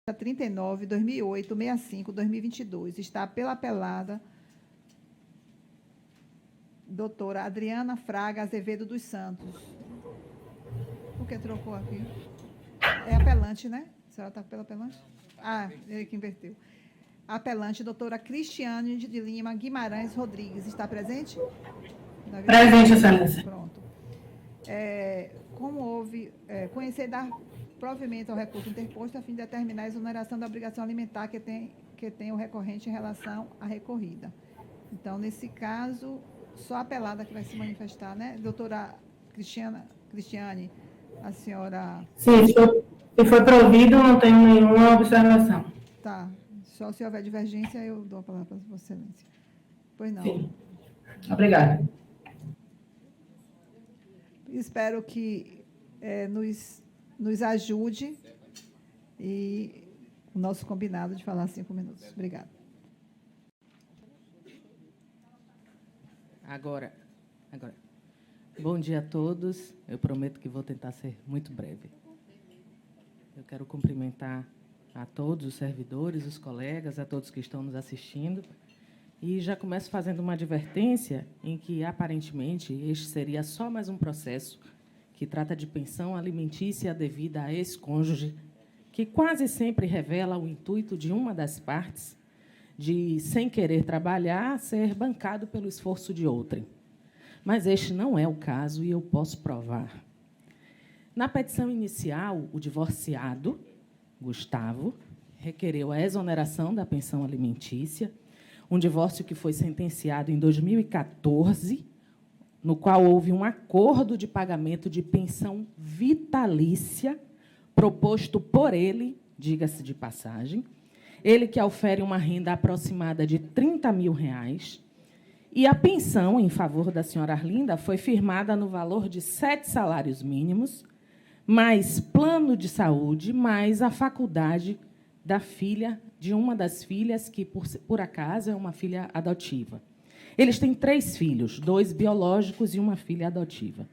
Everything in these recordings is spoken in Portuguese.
39, 2008, 65, 2022. Está pela apelada doutora Adriana Fraga Azevedo dos Santos. Por que trocou aqui? É apelante, né? A senhora está pela apelante? Ah, ele que inverteu. Apelante, doutora Cristiane de Lima Guimarães Rodrigues. Está presente? Presente, excelência. Pronto. Como houve, conhecer dar provimento ao recurso interposto a fim de determinar a exoneração da obrigação alimentar que tem o recorrente em relação à recorrida. Então, nesse caso, só a apelada que vai se manifestar, né? Doutora Cristiane, a senhora... Sim, se foi provido, não tenho nenhuma observação. Tá. Só se houver divergência, eu dou a palavra para Vossa Excelência. Pois não. Sim. Obrigada. Espero que nos ajude e o nosso combinado de falar 5 minutos. Obrigada. Agora. Bom dia a todos. Eu prometo que vou tentar ser muito breve. Eu quero cumprimentar a todos os servidores, os colegas, a todos que estão nos assistindo. E já começo fazendo uma advertência em que, aparentemente, este seria só mais um processo que trata de pensão alimentícia devida a ex-cônjuge, que quase sempre revela o intuito de uma das partes de, sem querer trabalhar, ser bancado pelo esforço de outrem. Mas este não é o caso e eu posso provar. Na petição inicial, o divorciado, Gustavo, requereu a exoneração da pensão alimentícia, um divórcio que foi sentenciado em 2014, no qual houve um acordo de pagamento de pensão vitalícia proposto por ele, diga-se de passagem, ele que ofere uma renda aproximada de R$30 mil, e a pensão em favor da senhora Arlinda foi firmada no valor de 7 salários mínimos, mais plano de saúde, mais a faculdade da filha, de uma das filhas, que, por acaso, é uma filha adotiva. Eles têm 3 filhos, 2 biológicos e uma filha adotiva.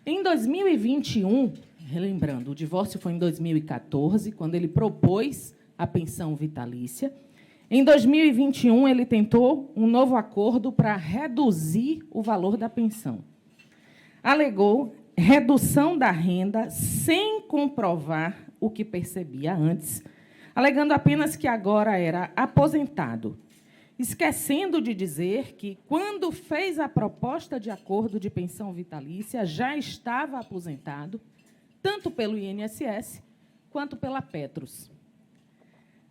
Em 2021, relembrando, o divórcio foi em 2014, quando ele propôs a pensão vitalícia. Em 2021, ele tentou um novo acordo para reduzir o valor da pensão. Alegou redução da renda sem comprovar o que percebia antes, alegando apenas que agora era aposentado, esquecendo de dizer que, quando fez a proposta de acordo de pensão vitalícia, já estava aposentado, tanto pelo INSS quanto pela Petros.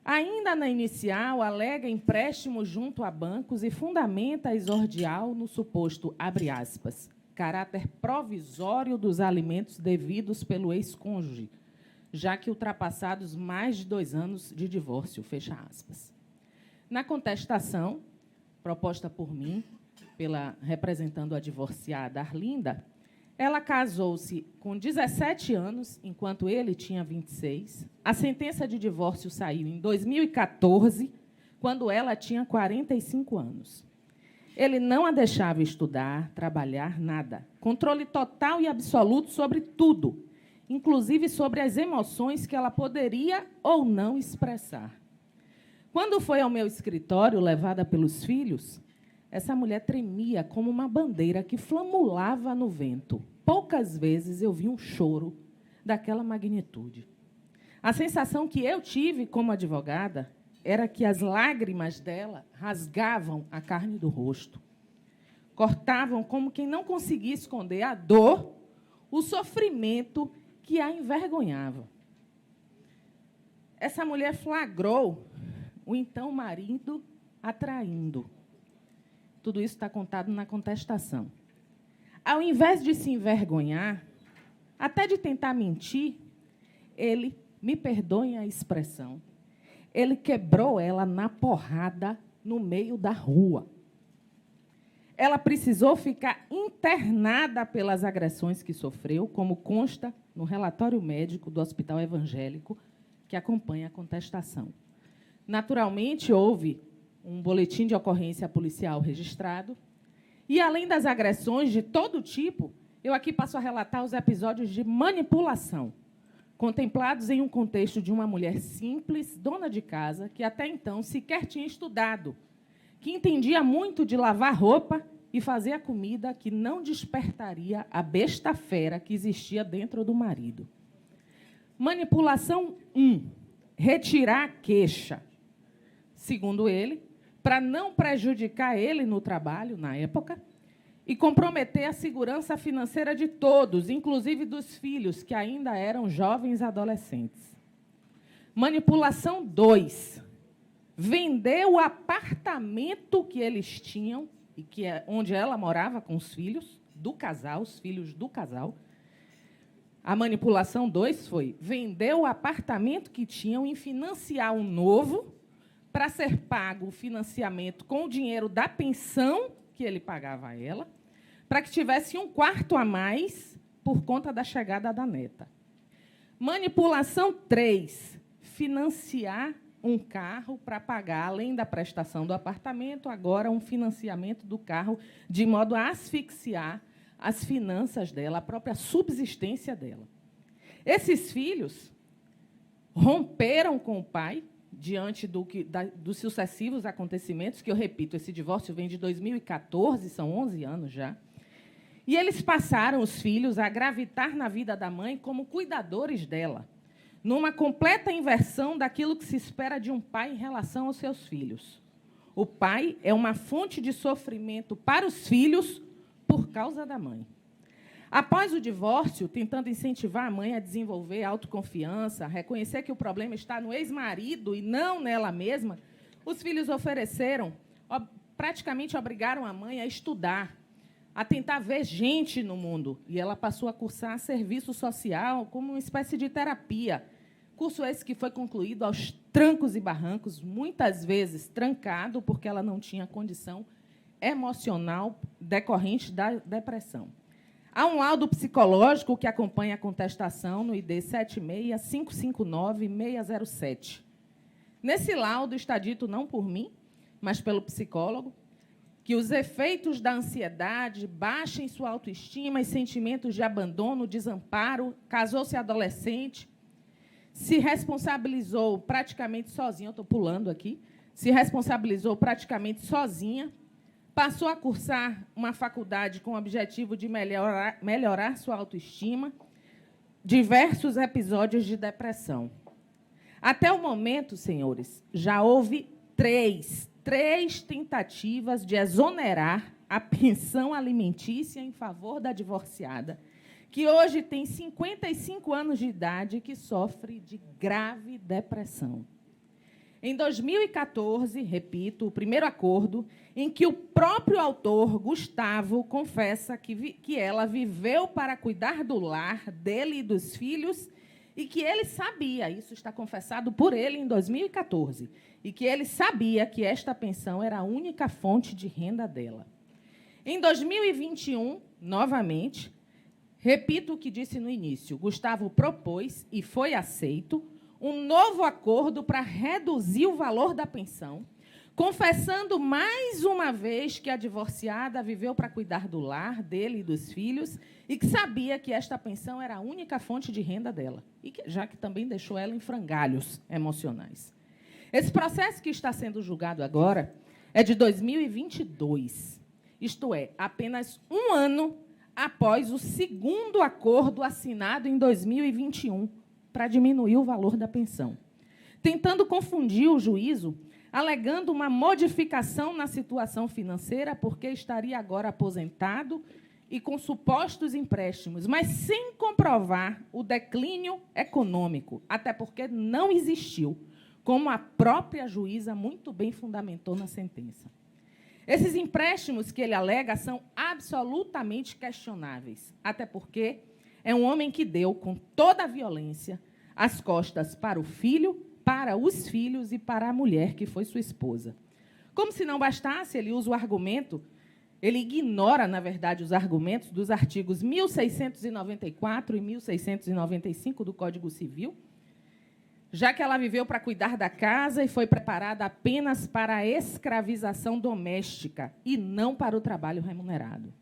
Ainda na inicial, alega empréstimo junto a bancos e fundamenta a exordial no suposto, abre aspas, caráter provisório dos alimentos devidos pelo ex-cônjuge, já que ultrapassados mais de 2 anos de divórcio, fecha aspas. Na contestação, proposta por mim, representando a divorciada Arlinda, ela casou-se com 17 anos, enquanto ele tinha 26. A sentença de divórcio saiu em 2014, quando ela tinha 45 anos. Ele não a deixava estudar, trabalhar, nada. Controle total e absoluto sobre tudo, inclusive sobre as emoções que ela poderia ou não expressar. Quando foi ao meu escritório, levada pelos filhos, essa mulher tremia como uma bandeira que flamulava no vento. Poucas vezes eu vi um choro daquela magnitude. A sensação que eu tive como advogada era que as lágrimas dela rasgavam a carne do rosto, cortavam como quem não conseguia esconder a dor, o sofrimento que a envergonhava. Essa mulher flagrou o então marido a traindo. Tudo isso está contado na contestação. Ao invés de se envergonhar, até de tentar mentir, ele, me perdoem a expressão, ele quebrou ela na porrada no meio da rua. Ela precisou ficar internada pelas agressões que sofreu, como consta no relatório médico do Hospital Evangélico, que acompanha a contestação. Naturalmente, houve um boletim de ocorrência policial registrado, e, além das agressões de todo tipo, eu aqui passo a relatar os episódios de manipulação, contemplados em um contexto de uma mulher simples, dona de casa, que até então sequer tinha estudado, que entendia muito de lavar roupa e fazer a comida que não despertaria a besta fera que existia dentro do marido. Manipulação 1. Retirar a queixa. Segundo ele, para não prejudicar ele no trabalho, na época, e comprometer a segurança financeira de todos, inclusive dos filhos, que ainda eram jovens adolescentes. Manipulação 2. Vender o apartamento que eles tinham, e que é onde ela morava com os filhos do casal, os filhos do casal. A manipulação 2 foi vender o apartamento que tinham e financiar um novo para ser pago o financiamento com o dinheiro da pensão que ele pagava a ela, para que tivesse um quarto a mais por conta da chegada da neta. Manipulação 3, financiar um carro para pagar, além da prestação do apartamento, agora um financiamento do carro, de modo a asfixiar as finanças dela, a própria subsistência dela. Esses filhos romperam com o pai, diante dos sucessivos acontecimentos, que eu repito, esse divórcio vem de 2014, são 11 anos já, e eles passaram, os filhos, a gravitar na vida da mãe como cuidadores dela, numa completa inversão daquilo que se espera de um pai em relação aos seus filhos. O pai é uma fonte de sofrimento para os filhos por causa da mãe. Após o divórcio, tentando incentivar a mãe a desenvolver autoconfiança, reconhecer que o problema está no ex-marido e não nela mesma, os filhos ofereceram, praticamente obrigaram a mãe a estudar, a tentar ver gente no mundo. E ela passou a cursar serviço social como uma espécie de terapia. Curso esse que foi concluído aos trancos e barrancos, muitas vezes trancado, porque ela não tinha condição emocional decorrente da depressão. Há um laudo psicológico que acompanha a contestação no ID 76559-607. Nesse laudo está dito, não por mim, mas pelo psicólogo, que os efeitos da ansiedade, baixa em sua autoestima e sentimentos de abandono, desamparo, casou-se adolescente, se responsabilizou praticamente sozinha, eu estou pulando aqui, se responsabilizou praticamente sozinha, passou a cursar uma faculdade com o objetivo de melhorar sua autoestima, diversos episódios de depressão. Até o momento, senhores, já houve três tentativas de exonerar a pensão alimentícia em favor da divorciada, que hoje tem 55 anos de idade e que sofre de grave depressão. Em 2014, repito, o primeiro acordo, em que o próprio autor, Gustavo, confessa que ela viveu para cuidar do lar, dele e dos filhos, e que ele sabia, isso está confessado por ele em 2014, e que ele sabia que esta pensão era a única fonte de renda dela. Em 2021, novamente, repito o que disse no início, Gustavo propôs, e foi aceito, um novo acordo para reduzir o valor da pensão, confessando mais uma vez que a divorciada viveu para cuidar do lar, dele e dos filhos, e que sabia que esta pensão era a única fonte de renda dela, e que, já que também deixou ela em frangalhos emocionais. Esse processo que está sendo julgado agora é de 2022, isto é, apenas um ano após o segundo acordo assinado em 2021 para diminuir o valor da pensão, tentando confundir o juízo, alegando uma modificação na situação financeira, porque estaria agora aposentado e com supostos empréstimos, mas sem comprovar o declínio econômico, até porque não existiu, como a própria juíza muito bem fundamentou na sentença. Esses empréstimos que ele alega são absolutamente questionáveis, até porque é um homem que deu, com toda a violência, as costas para o filho, para os filhos e para a mulher, que foi sua esposa. Como se não bastasse, ele usa o argumento, ele ignora, na verdade, os argumentos dos artigos 1694 e 1695 do Código Civil, já que ela viveu para cuidar da casa e foi preparada apenas para a escravização doméstica e não para o trabalho remunerado.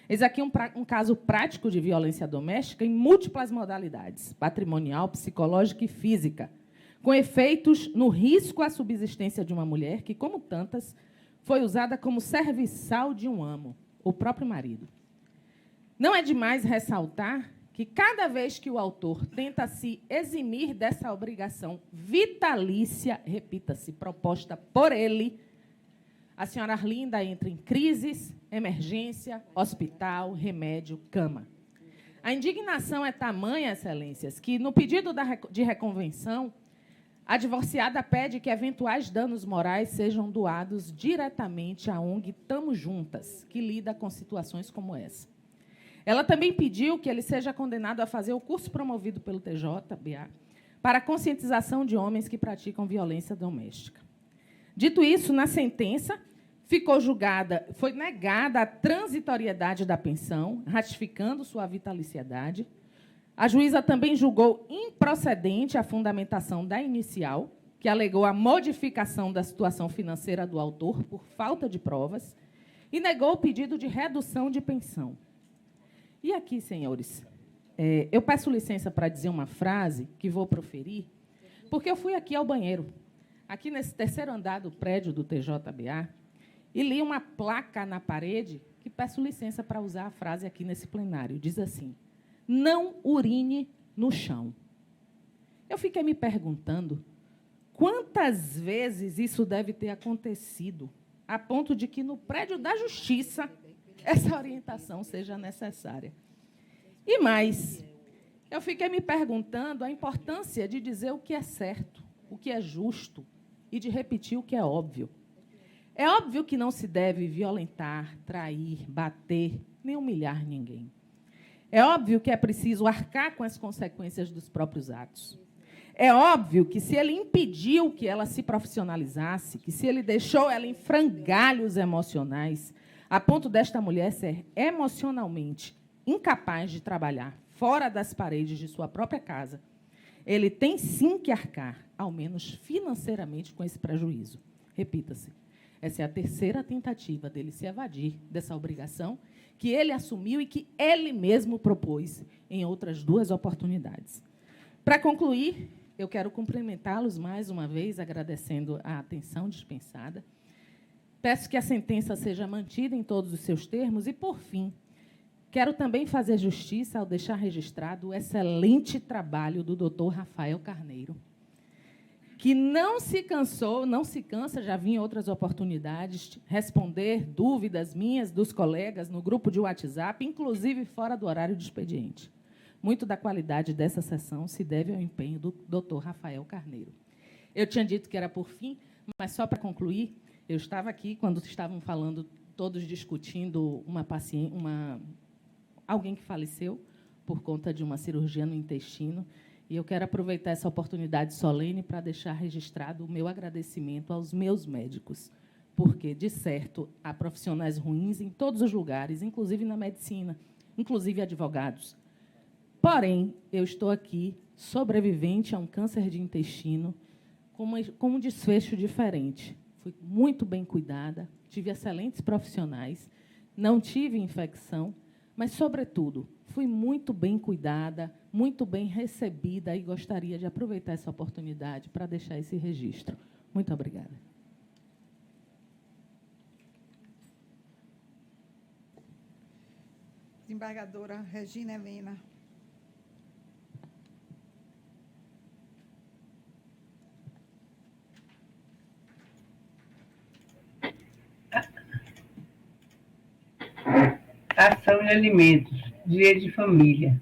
Eis aqui um caso prático de violência doméstica em múltiplas modalidades, patrimonial, psicológica e física, com efeitos no risco à subsistência de uma mulher que, como tantas, foi usada como serviçal de um amo, o próprio marido. Não é demais ressaltar que, cada vez que o autor tenta se eximir dessa obrigação vitalícia, repita-se, proposta por ele, a senhora Arlinda entra em crises, emergência, hospital, remédio, cama. A indignação é tamanha, excelências, que, no pedido de reconvenção, a divorciada pede que eventuais danos morais sejam doados diretamente à ONG Tamo Juntas, que lida com situações como essa. Ela também pediu que ele seja condenado a fazer o curso promovido pelo TJBA para a conscientização de homens que praticam violência doméstica. Dito isso, na sentença, foi negada a transitoriedade da pensão, ratificando sua vitaliciedade. A juíza também julgou improcedente a fundamentação da inicial, que alegou a modificação da situação financeira do autor por falta de provas, e negou o pedido de redução de pensão. E aqui, senhores, eu peço licença para dizer uma frase que vou proferir, porque eu fui aqui ao banheiro, aqui nesse terceiro andar do prédio do TJBA, e li uma placa na parede que peço licença para usar a frase aqui nesse plenário. Diz assim: não urine no chão. Eu fiquei me perguntando quantas vezes isso deve ter acontecido, a ponto de que, no prédio da Justiça, essa orientação seja necessária. E mais, eu fiquei me perguntando a importância de dizer o que é certo, o que é justo, e de repetir o que é óbvio. É óbvio que não se deve violentar, trair, bater, nem humilhar ninguém. É óbvio que é preciso arcar com as consequências dos próprios atos. É óbvio que, se ele impediu que ela se profissionalizasse, que se ele deixou ela em frangalhos emocionais, a ponto desta mulher ser emocionalmente incapaz de trabalhar fora das paredes de sua própria casa, ele tem sim que arcar, ao menos financeiramente, com esse prejuízo. Repita-se, essa é a terceira tentativa dele se evadir dessa obrigação que ele assumiu e que ele mesmo propôs em outras duas oportunidades. Para concluir, eu quero cumprimentá-los mais uma vez, agradecendo a atenção dispensada. Peço que a sentença seja mantida em todos os seus termos e, por fim, quero também fazer justiça ao deixar registrado o excelente trabalho do doutor Rafael Carneiro, que não se cansa, já vi em outras oportunidades, responder dúvidas minhas, dos colegas, no grupo de WhatsApp, inclusive fora do horário de expediente. Muito da qualidade dessa sessão se deve ao empenho do doutor Rafael Carneiro. Eu tinha dito que era por fim, mas só para concluir, eu estava aqui quando estavam falando, todos discutindo alguém que faleceu por conta de uma cirurgia no intestino, e eu quero aproveitar essa oportunidade solene para deixar registrado o meu agradecimento aos meus médicos, porque, de certo, há profissionais ruins em todos os lugares, inclusive na medicina, inclusive advogados. Porém, eu estou aqui, sobrevivente a um câncer de intestino, com um desfecho diferente. Fui muito bem cuidada, tive excelentes profissionais, não tive infecção, mas, sobretudo, fui muito bem cuidada, muito bem recebida, e gostaria de aproveitar essa oportunidade para deixar esse registro. Muito obrigada. Desembargadora Regina Helena. Ação de alimentos, dia de família.